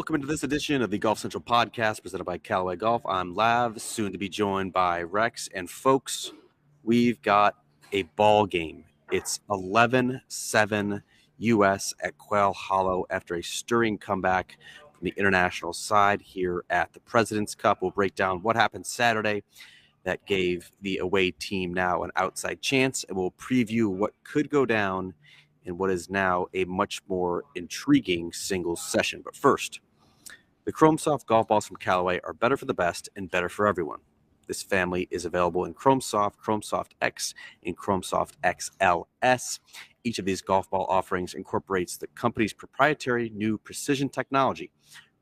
Welcome into this edition of the Golf Central podcast presented by Callaway Golf. I'm Lav, soon to be joined by Rex. And folks, we've got a ball game. It's 11-7 U.S. at Quail Hollow after a stirring comeback from the international side here at the President's Cup. We'll break down what happened Saturday that gave the away team now an outside chance, and we'll preview what could go down in what is now a much more intriguing singles session. But first, the Chrome Soft golf balls from Callaway are better for the best and better for everyone. This family is available in Chrome Soft X, and Chrome Soft XLS. Each of these golf ball offerings incorporates the company's proprietary new precision technology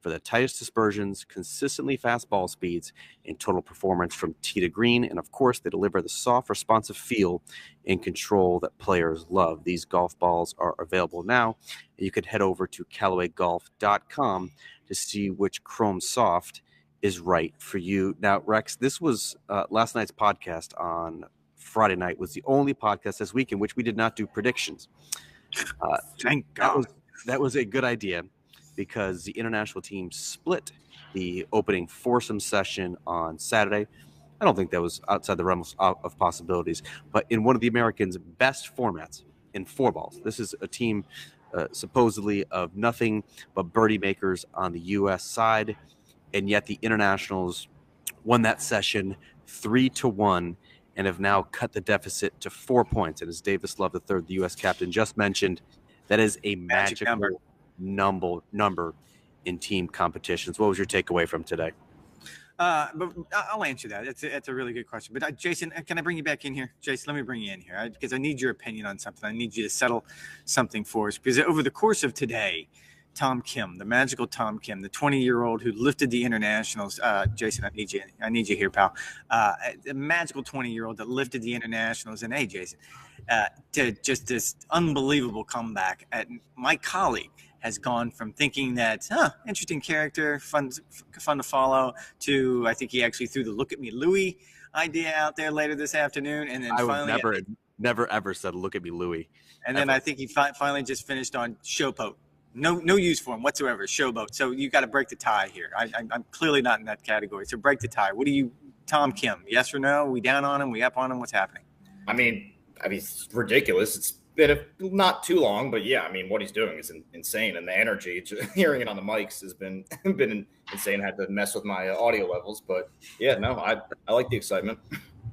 for the tightest dispersions, consistently fast ball speeds, and total performance from tee to green. And of course, they deliver the soft, responsive feel and control that players love. These golf balls are available now. And you can head over to CallawayGolf.com to see which Chrome Soft is right for you. Now, Rex, this was last night's podcast on Friday night was the only podcast this week in which we did not do predictions. Thank God. That was a good idea, because the international team split the opening foursome session on Saturday. I don't think that was outside the realm of possibilities, but in one of the Americans' best formats in four balls. This is a team supposedly of nothing but birdie makers on the U.S. side, and yet the internationals won that session 3-1 and have now cut the deficit to 4 points. And as Davis Love III, the U.S. captain, just mentioned, that is a magical number in team competitions. What was your takeaway from today? But I'll answer that. It's a really good question. But Jason, can I bring you back in here? Jason, let me bring you in here because I need your opinion on something. I need you to settle something for us, because over the course of today, Tom Kim, the magical Tom Kim, the 20-year-old who lifted the internationals. Jason, I need you here, pal. The magical 20-year-old that lifted the internationals. And hey, Jason, to just this unbelievable comeback. My colleague has gone from thinking that, interesting character, fun to follow, to I think he actually threw the "Look at me, Louie" idea out there later this afternoon, and then finally never ever said "Look at me, Louie." And then I think he finally just finished on "Showboat." No use for him whatsoever. Showboat. So you got to break the tie here. I'm clearly not in that category. So break the tie. What do you, Tom Kim? Yes or no? We down on him? We up on him? What's happening? I mean, it's ridiculous. It's been not too long, but yeah, I mean, what he's doing is insane, and the energy, hearing it on the mics has been insane. I had to mess with my audio levels, but yeah, no, I like the excitement.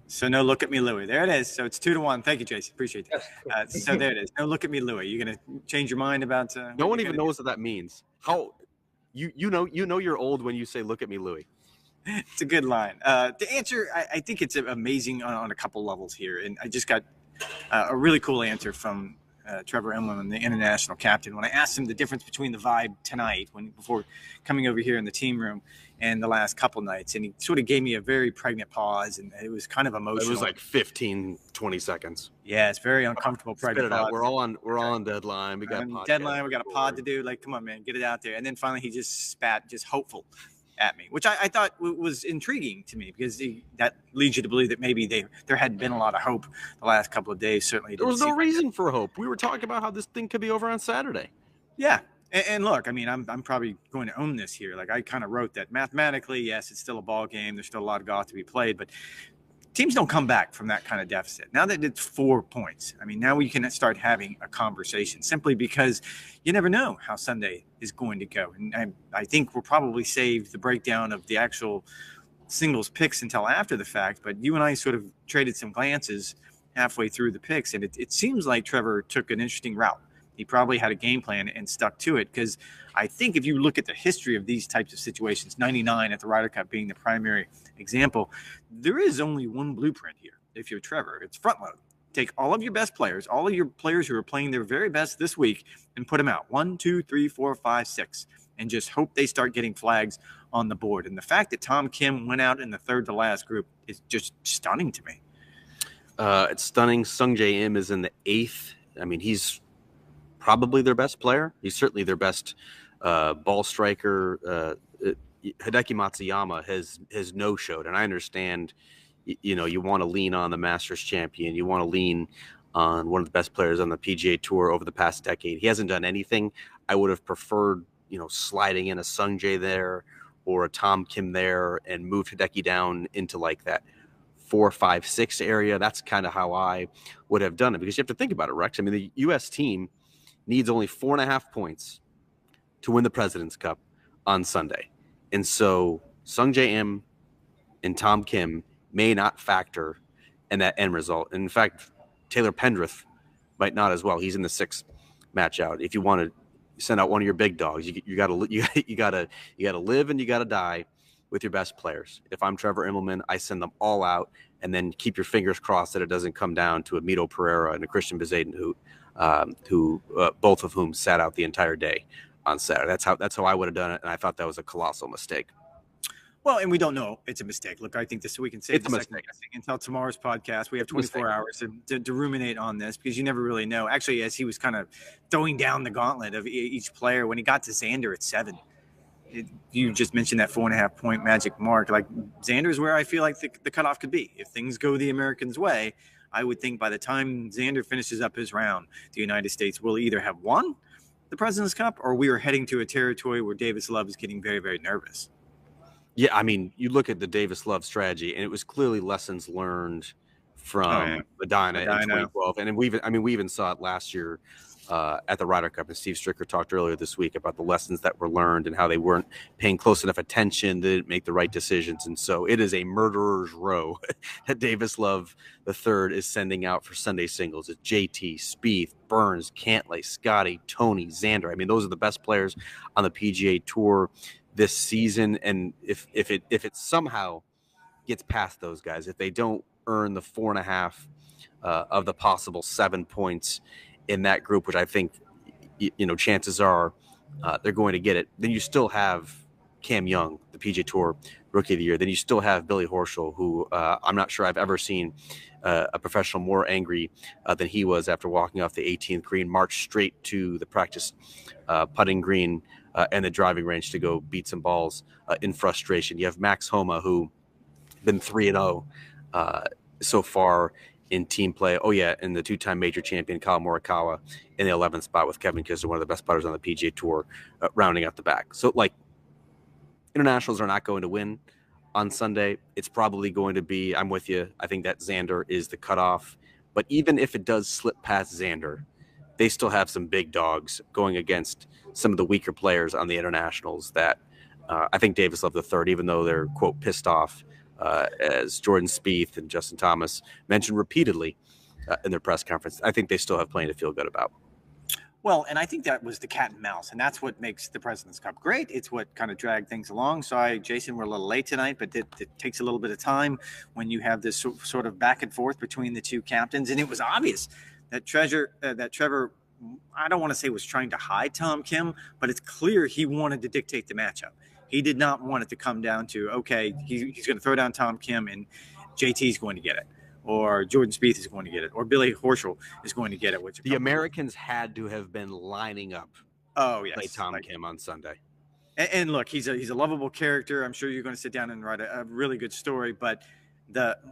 So no "Look at me, Louie." There it is. So it's 2-1. Thank you, Jason. Appreciate that. So there it is. No "Look at me, Louie." You're gonna change your mind about? No one even knows what that means. How you know you're old when you say "Look at me, Louie." It's a good line. The answer, I think it's amazing on a couple levels here, and I just got a really cool answer from Trevor Emlin, the international captain, when I asked him the difference between the vibe tonight before coming over here in the team room and the last couple nights. And he sort of gave me a very pregnant pause, and it was kind of emotional. It was like 15-20 seconds. Yeah, it's very uncomfortable. Pregnant pause. We're all on deadline. We got a deadline. We got a pod to do. Like, come on, man, get it out there. And then finally he just spat, just hopeful at me, which I thought was intriguing to me, because that leads you to believe that maybe there hadn't been a lot of hope the last couple of days. Certainly, there was no reason for hope. We were talking about how this thing could be over on Saturday. Yeah, and look, I mean, I'm probably going to own this here. Like, I kind of wrote that mathematically, yes, it's still a ball game. There's still a lot of golf to be played, but teams don't come back from that kind of deficit. Now that it's 4 points, I mean, now we can start having a conversation, simply because you never know how Sunday is going to go. And I think we'll probably save the breakdown of the actual singles picks until after the fact. But you and I sort of traded some glances halfway through the picks, and it seems like Trevor took an interesting route. He probably had a game plan and stuck to it, because I think if you look at the history of these types of situations, 99 at the Ryder Cup being the primary example, there is only one blueprint here. If you're Trevor, it's front load. Take all of your best players, all of your players who are playing their very best this week, and put them out 1, 2, 3, 4, 5, 6, and just hope they start getting flags on the board. And the fact that Tom Kim went out in the third to last group is just stunning to me. It's stunning. Sung Jae Im is in the 8th. I mean, he's probably their best player. He's certainly their best ball striker. Hideki Matsuyama has no-showed, and I understand, you want to lean on the Masters champion. You want to lean on one of the best players on the PGA Tour over the past decade. He hasn't done anything. I would have preferred sliding in a Sungjae there or a Tom Kim there and move Hideki down into like that 4, 5, 6 area. That's kind of how I would have done it, because you have to think about it, Rex. I mean, the U.S. team needs only 4.5 points to win the President's Cup on Sunday. And so Sungjae Im and Tom Kim may not factor in that end result. And in fact, Taylor Pendrith might not as well. He's in the 6th match out. If you want to send out one of your big dogs, you got to live and you got to die with your best players. If I'm Trevor Immelman, I send them all out, and then keep your fingers crossed that it doesn't come down to a Mito Pereira and a Christian Bezaden, who both of whom sat out the entire day on Saturday. That's how I would have done it, and I thought that was a colossal mistake. Well, and we don't know it's a mistake. Look, I think this we can save It's a mistake until tomorrow's podcast. We have 24 hours to ruminate on this, because you never really know. Actually, as he was kind of throwing down the gauntlet of each player, when he got to Xander at 7, you just mentioned that 4.5 point magic mark. Like, Xander's where I feel like the cutoff could be. If things go the Americans' way, I would think by the time Xander finishes up his round, the United States will either have won the President's Cup, or we are heading to a territory where Davis Love is getting very, very nervous. Yeah, I mean, you look at the Davis Love strategy, and it was clearly lessons learned from Medina in 2012. And we even saw it last year at the Ryder Cup. And Steve Stricker talked earlier this week about the lessons that were learned and how they weren't paying close enough attention, they didn't make the right decisions. And so it is a murderer's row that Davis Love III is sending out for Sunday singles. It's JT, Spieth, Burns, Cantlay, Scotty, Tony, Xander. I mean, those are the best players on the PGA Tour this season. And if it somehow gets past those guys, if they don't earn the 4.5 of the possible 7 points in that group, which I think chances are they're going to get it, then you still have Cam Young, the PGA Tour Rookie of the Year. Then you still have Billy Horschel, who I'm not sure I've ever seen a professional more angry than he was after walking off the 18th green, marched straight to the practice putting green and the driving range to go beat some balls in frustration. You have Max Homa, who been 3-0 so far in team play. Oh yeah, and the 2-time major champion Kyle Morikawa in the 11th spot with Kevin Kisner, one of the best putters on the PGA Tour, rounding out the back. So like, internationals are not going to win on Sunday. It's probably going to be, I'm with you, I think that Xander is the cutoff. But even if it does slip past Xander, they still have some big dogs going against some of the weaker players on the internationals that I think Davis Love III, even though they're, quote, pissed off, as Jordan Spieth and Justin Thomas mentioned repeatedly in their press conference, I think they still have plenty to feel good about. Well, and I think that was the cat and mouse, and that's what makes the President's Cup great. It's what kind of dragged things along. Sorry, Jason, we're a little late tonight, but it takes a little bit of time when you have this sort of back and forth between the two captains. And it was obvious that Trevor, I don't want to say was trying to hide Tom Kim, but it's clear he wanted to dictate the matchup. He did not want it to come down to, okay, he's going to throw down Tom Kim and JT's going to get it, or Jordan Spieth is going to get it, or Billy Horschel is going to get it. Which the Americans had to have been lining up. Oh yes, play Tom Kim on Sunday. And look, he's a lovable character. I'm sure you're going to sit down and write a really good story. But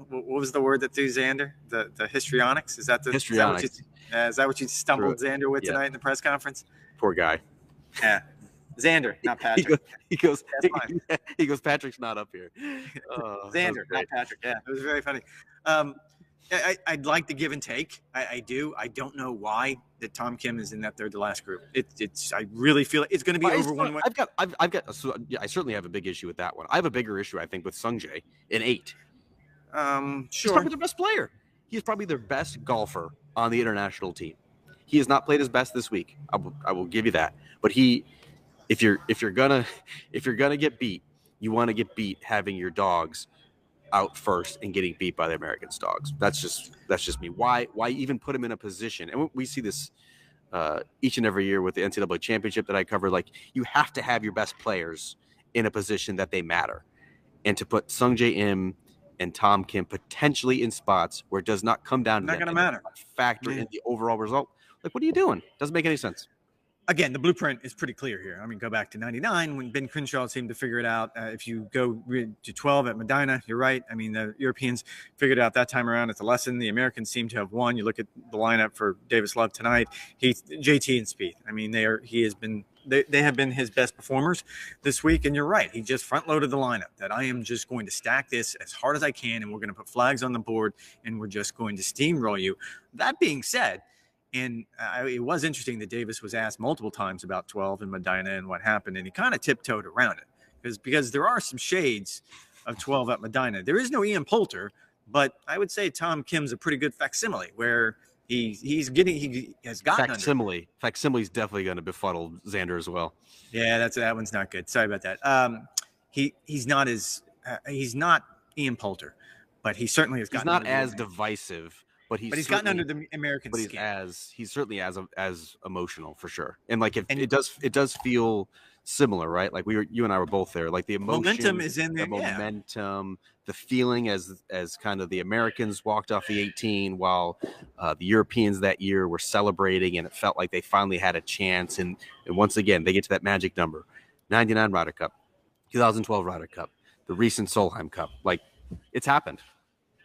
what was the word that threw Xander? The histrionics? Is that the histrionics? Is that what you stumbled Xander with tonight in the press conference? Poor guy. Yeah. Xander, not Patrick. He goes, Patrick's not up here. Xander, not Patrick. Yeah, it was very funny. I'd like the give and take. I do. I don't know why that Tom Kim is in that third to last group. I really feel it's going to be over one way. I certainly have a big issue with that one. I have a bigger issue, I think, with Sungjae in 8. Sure. He's probably their best player. He's probably their best golfer on the international team. He has not played his best this week. I will give you that. But if you're gonna get beat, you want to get beat having your dogs out first and getting beat by the Americans' dogs. That's just me. Why even put him in a position? And we see this each and every year with the NCAA championship that I cover. Like, you have to have your best players in a position that they matter, and to put Sungjae Im and Tom Kim potentially in spots where it does not come down to not going to matter, factor in the overall result. Like, what are you doing? Doesn't make any sense. Again, the blueprint is pretty clear here. I mean, go back to 99 when Ben Crenshaw seemed to figure it out. If you go to 12 at Medina, you're right. I mean, the Europeans figured it out that time around. It's a lesson. The Americans seem to have won. You look at the lineup for Davis Love tonight. JT and Spieth. I mean, he has been they have been his best performers this week. And you're right. He just front loaded the lineup that I am just going to stack this as hard as I can. And we're going to put flags on the board and we're just going to steamroll you. That being said, and it was interesting that Davis was asked multiple times about 12 and Medina and what happened. And he kind of tiptoed around it because there are some shades of 12 at Medina. There is no Ian Poulter, but I would say Tom Kim's a pretty good facsimile where he has gotten facsimile. Facsimile's definitely going to befuddle Xander as well. Yeah, that one's not good. Sorry about that. He's not Ian Poulter, but he certainly has gotten. He's not as divisive. But he's gotten under the American skin. He's certainly as emotional for sure. And like it does feel similar, right? Like you and I were both there. Like the momentum is in there. The momentum, the feeling as kind of the Americans walked off the 18 while the Europeans that year were celebrating, and it felt like they finally had a chance. And once again, they get to that magic number: 99 Ryder Cup, 2012 Ryder Cup, the recent Solheim Cup. Like it's happened.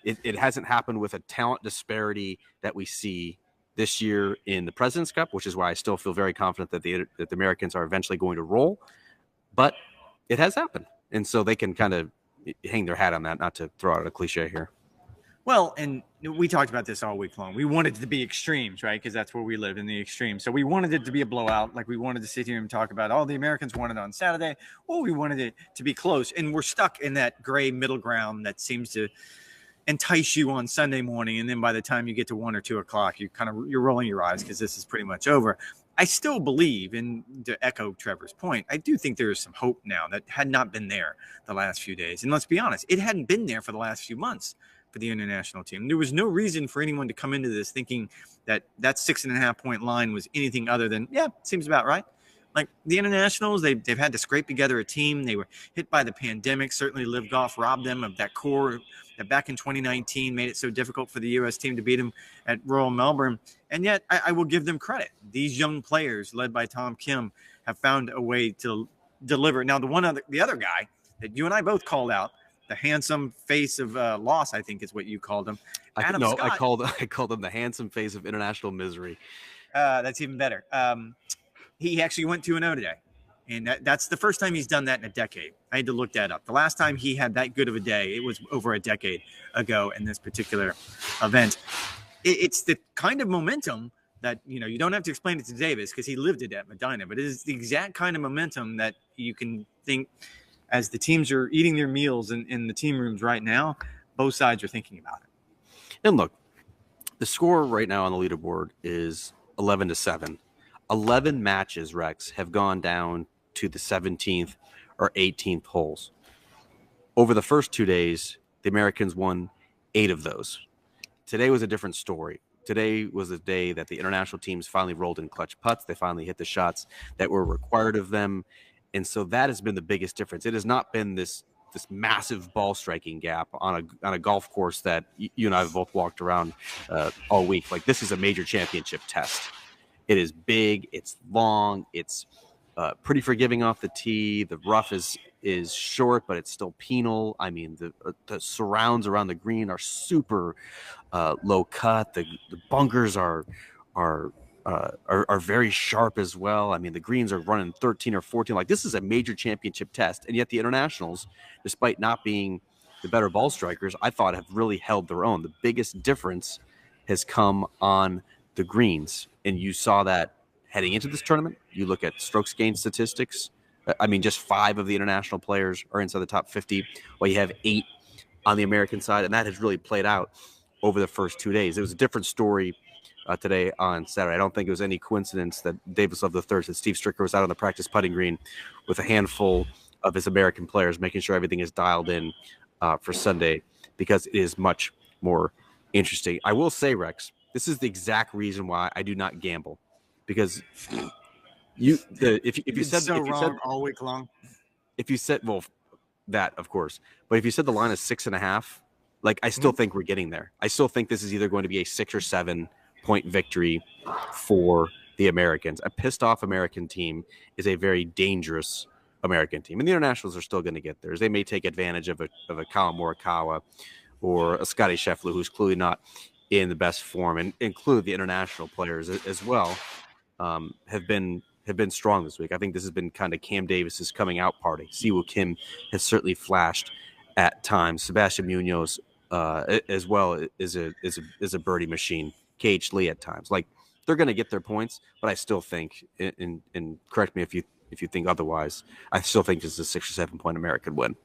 It hasn't happened with a talent disparity that we see this year in the President's Cup, which is why I still feel very confident that the Americans are eventually going to roll. But it has happened, and so they can kind of hang their hat on that. Not to throw out a cliche here. Well, and we talked about this all week long. We wanted it to be extremes, right? Because that's where we live, in the extremes. So we wanted it to be a blowout. Like we wanted to sit here and talk about, the Americans won it on Saturday. Well, we wanted it to be close, and we're stuck in that gray middle ground that seems to entice you on Sunday morning, and then by the time you get to 1 or 2 o'clock, you're rolling your eyes because this is pretty much over. I still believe, and to echo Trevor's point, I do think there is some hope now that had not been there the last few days. And let's be honest, it hadn't been there for the last few months for the international team. There was no reason for anyone to come into this thinking that 6.5 point line was anything other than, seems about right. Like the internationals, they've had to scrape together a team. They were hit by the pandemic. Certainly Live Golf robbed them of that core that back in 2019 made it so difficult for the U.S. team to beat them at Royal Melbourne. And yet I will give them credit. These young players led by Tom Kim have found a way to deliver. Now, the other guy that you and I both called out, the handsome face of loss, I think is what you called him. Adam Scott. I called him the handsome face of international misery. That's even better. He actually went 2-0 today. And that's the first time he's done that in a decade. I had to look that up. The last time he had that good of a day, it was over a decade ago in this particular event. It's the kind of momentum that, you don't have to explain it to Davis because he lived it at Medina, but it is the exact kind of momentum that you can think as the teams are eating their meals in the team rooms right now, both sides are thinking about it. And look, the score right now on the leaderboard is 11-7. 11 matches, Rex, have gone down to the 17th or 18th holes. Over the first 2 days, the Americans won 8 of those. Today was a different story. Today was the day that the international teams finally rolled in clutch putts. They finally hit the shots that were required of them. And so that has been the biggest difference. It has not been this massive ball striking gap on a golf course that you and I have both walked around all week. Like, this is a major championship test. It is big, it's long, it's pretty forgiving off the tee. The rough is short, but it's still penal. I mean, the surrounds around the green are super low cut. The bunkers are very sharp as well. I mean, the greens are running 13 or 14. Like, this is a major championship test, and yet the internationals, despite not being the better ball strikers, I thought have really held their own. The biggest difference has come on the greens, and you saw that heading into this tournament. You look at strokes gained statistics. I mean, just 5 of the international players are inside the top 50, while you have 8 on the American side, and that has really played out over the first 2 days. It was a different story today on Saturday. I don't think it was any coincidence that Davis Love III said Steve Stricker was out on the practice putting green with a handful of his American players, making sure everything is dialed in for Sunday, because it is much more interesting. I will say, Rex, this is the exact reason why I do not gamble, because if you said all week long, if you said, well, that of course, but if you said the line is 6.5, like, I still think we're getting there. I still think this is either going to be a 6 or 7 point victory for the Americans. A pissed off American team is a very dangerous American team, and the internationals are still going to get theirs. They may take advantage of a Kyle Morikawa or a Scotty Scheffler, who's clearly not in the best form, and include the international players as well, have been have been strong this week. I think this has been kind of Cam Davis's coming out party. Siwoo Kim has certainly flashed at times. Sebastian Munoz as well is a birdie machine. KH Lee at times. Like, they're going to get their points, but I still think, and correct me if you think otherwise, I still think this is a 6 or 7 point American win.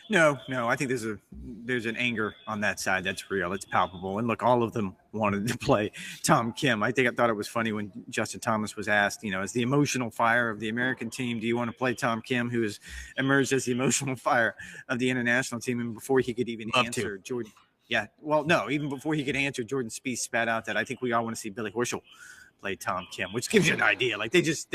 No, I think there's an anger on that side that's real. It's palpable. And look, all of them wanted to play Tom Kim. I thought it was funny when Justin Thomas was asked, as the emotional fire of the American team, do you want to play Tom Kim, who has emerged as the emotional fire of the international team? And before he could even answer, Jordan. Yeah, well, no, even before he could answer, Jordan Spieth spat out that I think we all want to see Billy Horschel play Tom Kim, which gives you an idea. Like, there's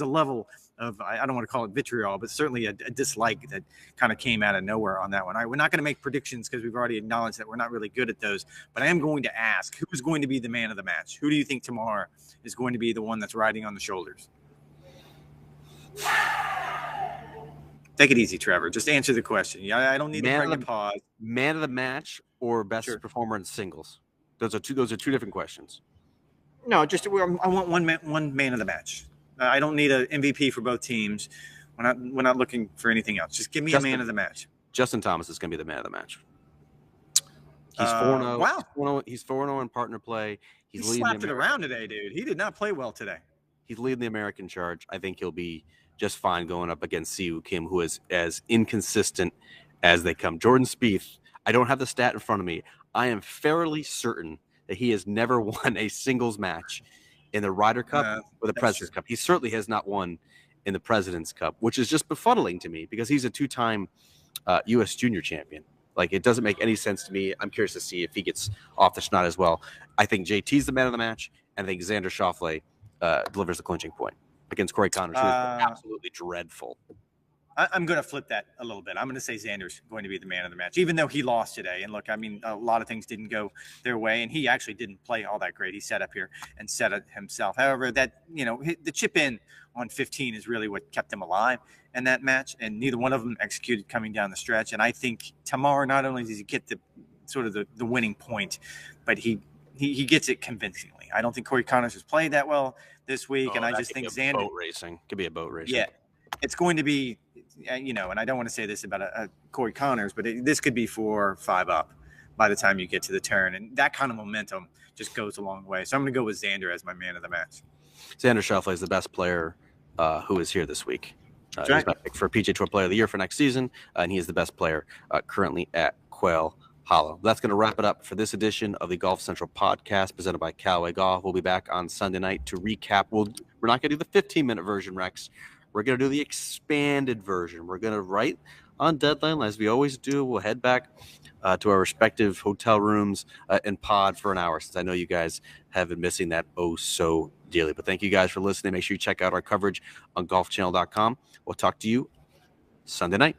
a level of, I don't want to call it vitriol, but certainly a dislike that kind of came out of nowhere on that one. All right, we're not going to make predictions because we've already acknowledged that we're not really good at those, but I am going to ask, who's going to be the man of the match? Who do you think tomorrow is going to be the one that's riding on the shoulders? Take it easy, Trevor. Just answer the question. Yeah, I don't need to pregnant pause. Man of the match or best performer in singles? Those are two different questions. No, just I want one man of the match. I don't need an MVP for both teams. We're not looking for anything else. Just give me a man of the match. Justin Thomas is going to be the man of the match. He's 4-0. Wow. He's 4-0 in partner play. He slapped it around today, dude. He did not play well today. He's leading the American charge. I think he'll be just fine going up against Siwoo Kim, who is as inconsistent as they come. Jordan Spieth, I don't have the stat in front of me. I am fairly certain that he has never won a singles match in the Ryder Cup or the President's Cup. He certainly has not won in the President's Cup, which is just befuddling to me because he's a 2-time U.S. junior champion. Like, it doesn't make any sense to me. I'm curious to see if he gets off the schneid as well. I think JT's the man of the match, and I think Xander Schauffele delivers the clinching point against Corey Connors, who is absolutely dreadful. I'm going to flip that a little bit. I'm going to say Xander's going to be the man of the match, even though he lost today. And look, I mean, a lot of things didn't go their way, and he actually didn't play all that great. He sat up here and said it himself. However, that, the chip in on 15 is really what kept him alive in that match, and neither one of them executed coming down the stretch. And I think tomorrow, not only does he get the sort of the winning point, but he gets it convincingly. I don't think Corey Connors has played that well this week, and I just think Xander boat racing could be a boat racing. Yeah, it's going to be, and I don't want to say this about a Corey Connors, but this could be 4 or 5 up by the time you get to the turn, and that kind of momentum just goes a long way. So I'm going to go with Xander as my man of the match. Xander Schauffele is the best player who is here this week. He's my pick for PGA Tour Player of the Year for next season, and he is the best player currently at Quail Hollow. That's going to wrap it up for this edition of the Golf Central podcast presented by Callaway Golf. We'll be back on Sunday night to recap. We're not going to do the 15-minute version, Rex. We're going to do the expanded version. We're going to, right on deadline, as we always do, we'll head back to our respective hotel rooms and pod for an hour, since I know you guys have been missing that oh so dearly. But thank you guys for listening. Make sure you check out our coverage on golfchannel.com. We'll talk to you Sunday night.